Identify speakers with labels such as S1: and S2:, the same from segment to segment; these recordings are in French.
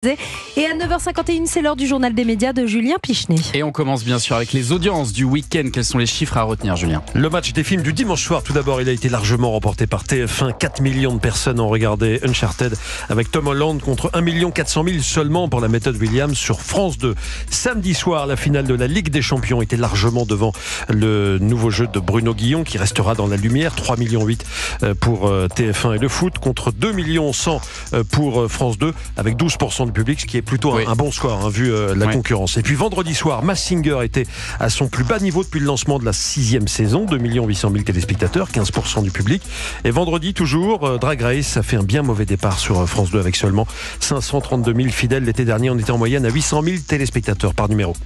S1: Et à 9h51, c'est l'heure du journal des médias de Julien Pichenet.
S2: Et on commence bien sûr avec les audiences du week-end. Quels sont les chiffres à retenir, Julien ?
S3: Le match des films du dimanche soir, tout d'abord, il a été largement remporté par TF1. 4 millions de personnes ont regardé Uncharted avec Tom Holland contre 1 400 000 seulement pour la méthode Williams sur France 2. Samedi soir, la finale de la Ligue des Champions était largement devant le nouveau jeu de Bruno Guillon qui restera dans la lumière. 3,8 millions pour TF1 et le foot contre 2,1 millions pour France 2 avec 12% du public, ce qui est plutôt un bon score vu la concurrence. Et puis vendredi soir, Masked Singer était à son plus bas niveau depuis le lancement de la 6e saison, 2 800 000 téléspectateurs, 15% du public. Et vendredi toujours, Drag Race a fait un bien mauvais départ sur France 2 avec seulement 532 000 fidèles. L'été dernier, on était en moyenne à 800 000 téléspectateurs par numéro.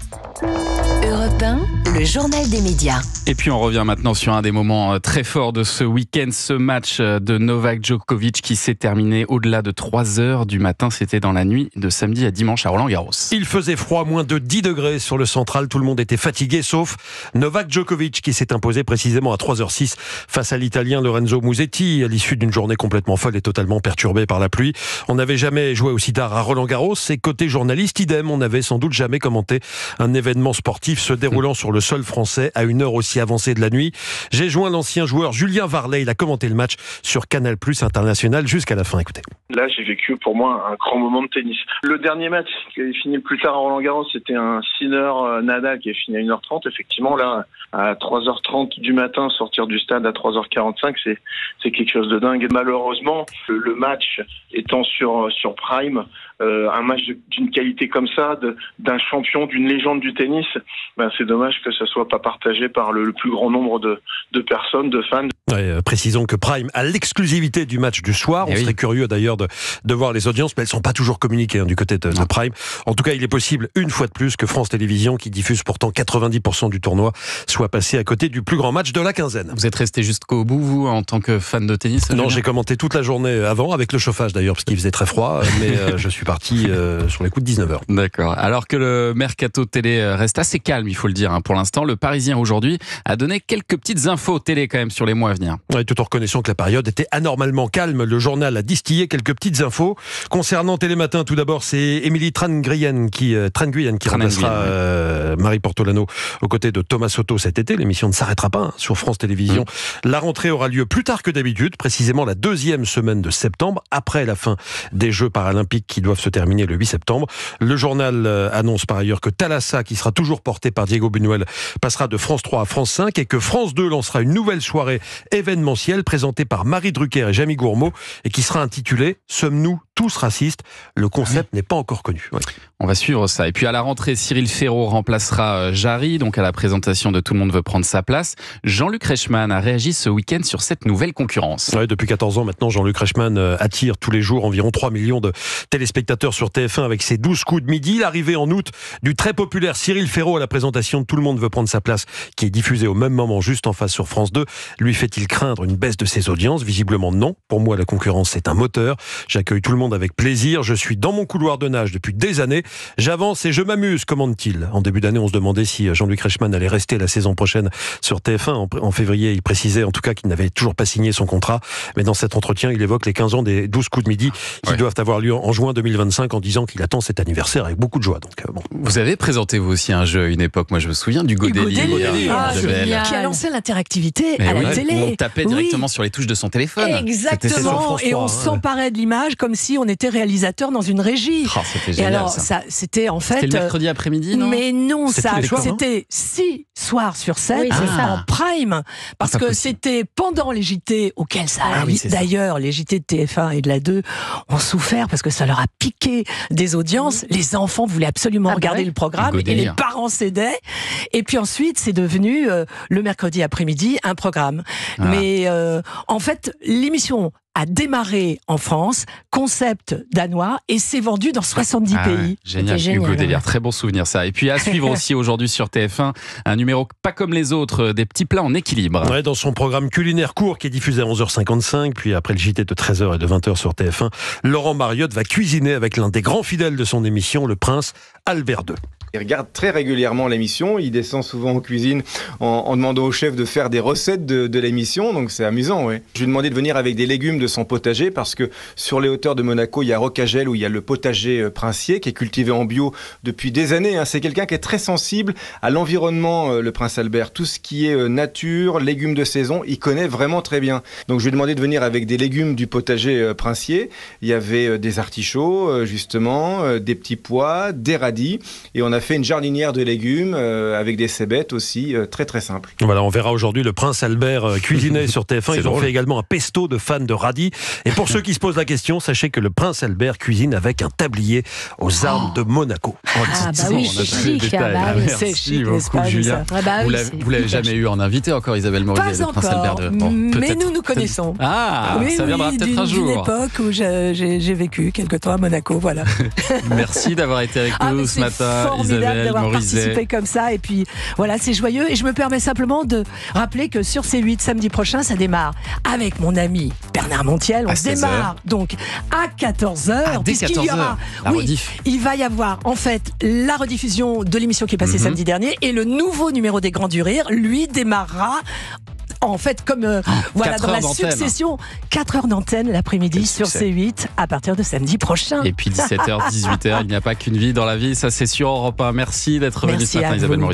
S4: Europe 1, le journal des médias.
S2: Et puis on revient maintenant sur un des moments très forts de ce week-end, ce match de Novak Djokovic qui s'est terminé au-delà de 3h du matin. C'était dans la nuit de samedi à dimanche à Roland-Garros.
S3: Il faisait froid, moins de 10 degrés sur le central. Tout le monde était fatigué, sauf Novak Djokovic qui s'est imposé précisément à 3h06 face à l'Italien Lorenzo Musetti à l'issue d'une journée complètement folle et totalement perturbée par la pluie. On n'avait jamais joué aussi tard à Roland-Garros et côté journaliste, idem, on n'avait sans doute jamais commenté un événement sportif se déroulant sur le sol français à une heure aussi avancée de la nuit. J'ai joint l'ancien joueur Julien Varlet, il a commenté le match sur Canal+ International jusqu'à la fin. Écoutez.
S5: Là, j'ai vécu pour moi un grand moment de tennis. Le dernier match qui est fini plus tard à Roland-Garros, c'était un Sinner Nadal qui est fini à 1h30. Effectivement, là, à 3h30 du matin, sortir du stade à 3h45, c'est quelque chose de dingue. Et malheureusement, le match étant sur Prime, un match d'une qualité comme ça, d'un champion, d'une légende du tennis, c'est dommage que ça soit pas partagé par le plus grand nombre de personnes, de fans.
S3: Précisons que Prime a l'exclusivité du match du soir. On serait curieux d'ailleurs de voir les audiences, mais elles ne sont pas toujours communiquées du côté de Prime. En tout cas, il est possible une fois de plus que France Télévisions, qui diffuse pourtant 90% du tournoi, soit passé à côté du plus grand match de la quinzaine.
S2: Vous êtes resté jusqu'au bout, vous, en tant que fan de tennis?
S3: Non, j'ai commenté toute la journée avant, avec le chauffage d'ailleurs, parce qu'il faisait très froid, mais je suis parti sur les coups de 19h.
S2: D'accord. Alors que le mercato télé reste assez calme, il faut le dire, pour l'instant, le Parisien aujourd'hui a donné quelques petites infos télé quand même sur les mois à venir.
S3: Oui, tout en reconnaissant que la période était anormalement calme, le journal a distillé quelques petites infos. Concernant Télématin, tout d'abord, c'est Émilie Tranguyen qui remplacera Marie Portolano aux côtés de Thomas Soto cet été. L'émission ne s'arrêtera pas sur France Télévisions. La rentrée aura lieu plus tard que d'habitude, précisément la 2e semaine de septembre, après la fin des Jeux paralympiques qui doivent se terminer le 8 septembre. Le journal annonce par ailleurs que Thalassa, qui sera toujours porté par Diego Buñuel, passera de France 3 à France 5 et que France 2 lancera une nouvelle soirée événementielle présentée par Marie Drucker et Jamie Gourmaud et qui sera intitulée « Sommes-nous tous racistes ?» Le concept n'est pas encore connu.
S2: On va suivre ça. Et puis à la rentrée, Cyril Ferraud remplacera Jarry, donc à la présentation de Tout le monde veut prendre sa place. Jean-Luc Reichmann a réagi ce week-end sur cette nouvelle concurrence.
S3: Depuis 14 ans maintenant, Jean-Luc Reichmann attire tous les jours environ 3 millions de téléspectateurs sur TF1 avec ses 12 coups de midi. L'arrivée en août du très populaire Cyril Ferraud à la présentation de Tout le monde veut prendre sa place, qui est diffusée au même moment juste en face sur France 2, lui fait-il craindre une baisse de ses audiences? Visiblement non. Pour moi, la concurrence, c'est un moteur. J'accueille tout le monde avec plaisir. Je suis dans mon couloir de nage depuis des années. J'avance et je m'amuse, commande-t-il. En début d'année, on se demandait si Jean-Luc Reichmann allait rester la saison prochaine sur TF1. En février, il précisait en tout cas qu'il n'avait toujours pas signé son contrat. Mais dans cet entretien, il évoque les 15 ans des 12 coups de midi qui doivent avoir lieu en juin 2025 en disant qu'il attend cet anniversaire avec beaucoup de joie. Donc,
S2: Vous avez présenté vous aussi un jeu à une époque, moi je me souviens du Godeli.
S6: Qui a lancé l'interactivité à la télé.
S2: On tapait directement sur les touches de son téléphone.
S6: Exactement, et on s'emparait de l'image comme si on était réalisateur dans une régie.
S2: C'était génial,
S6: et alors, c'était en fait...
S2: C'était le mercredi après-midi, non?
S6: Mais non, c'était 6 soirs sur 7 en prime. Parce que c'était pendant les JT auxquels ça d'ailleurs, les JT de TF1 et de la 2 ont souffert parce que ça leur a piqué des audiences. Les enfants voulaient absolument regarder le programme et les parents cédaient. Et puis ensuite, c'est devenu le mercredi après-midi un programme. Mais en fait, l'émission a démarré en France, concept danois, et s'est vendu dans 70 pays.
S2: Génial, Hugo Délire, très bon souvenir ça. Et puis à suivre aussi aujourd'hui sur TF1, un numéro pas comme les autres, des petits plats en équilibre.
S3: Dans son programme culinaire court qui est diffusé à 11h55, puis après le JT de 13h et de 20h sur TF1, Laurent Mariotte va cuisiner avec l'un des grands fidèles de son émission, le prince Albert II.
S7: Il regarde très régulièrement l'émission, il descend souvent en cuisine en demandant au chef de faire des recettes de l'émission, donc c'est amusant, oui. Je lui ai demandé de venir avec des légumes de son potager parce que sur les hauteurs de Monaco, il y a Rocagel où il y a le potager princier qui est cultivé en bio depuis des années. C'est quelqu'un qui est très sensible à l'environnement, le prince Albert. Tout ce qui est nature, légumes de saison, il connaît vraiment très bien. Donc je lui ai demandé de venir avec des légumes du potager princier. Il y avait des artichauts, justement, des petits pois, des radis et on a fait une jardinière de légumes avec des cébettes aussi, très très simple.
S3: Voilà, on verra aujourd'hui le prince Albert cuisiner sur TF1. Ils ont fait également un pesto de fans de radis. Et pour ceux qui se posent la question, sachez que le prince Albert cuisine avec un tablier aux armes de Monaco.
S1: Oui, c'est chic.
S2: Merci beaucoup, Julien. Vous l'avez jamais eu en invité encore, Isabelle Morizet, le prince Albert de...
S6: mais nous connaissons.
S2: Ça viendra peut-être un jour.
S6: D'une époque où j'ai vécu quelque temps à Monaco, voilà.
S2: Merci d'avoir été avec nous ce matin, Isabelle
S6: d'avoir
S2: Morizet.
S6: participé comme ça et puis voilà, c'est joyeux et je me permets simplement de rappeler que sur C8 samedi prochain ça démarre avec mon ami Bernard Montiel, on démarre donc à 14h
S2: puisqu'il y aura
S6: il va y avoir en fait la rediffusion de l'émission qui est passée samedi dernier et le nouveau numéro des Grands du Rire lui démarrera en fait comme dans la succession 4 heures d'antenne l'après-midi sur C8 à partir de samedi prochain.
S2: Et puis 17h, 18h, il n'y a pas qu'une vie dans la vie, ça c'est sur Europe 1. Merci d'être venu ce matin, Isabelle Morizet.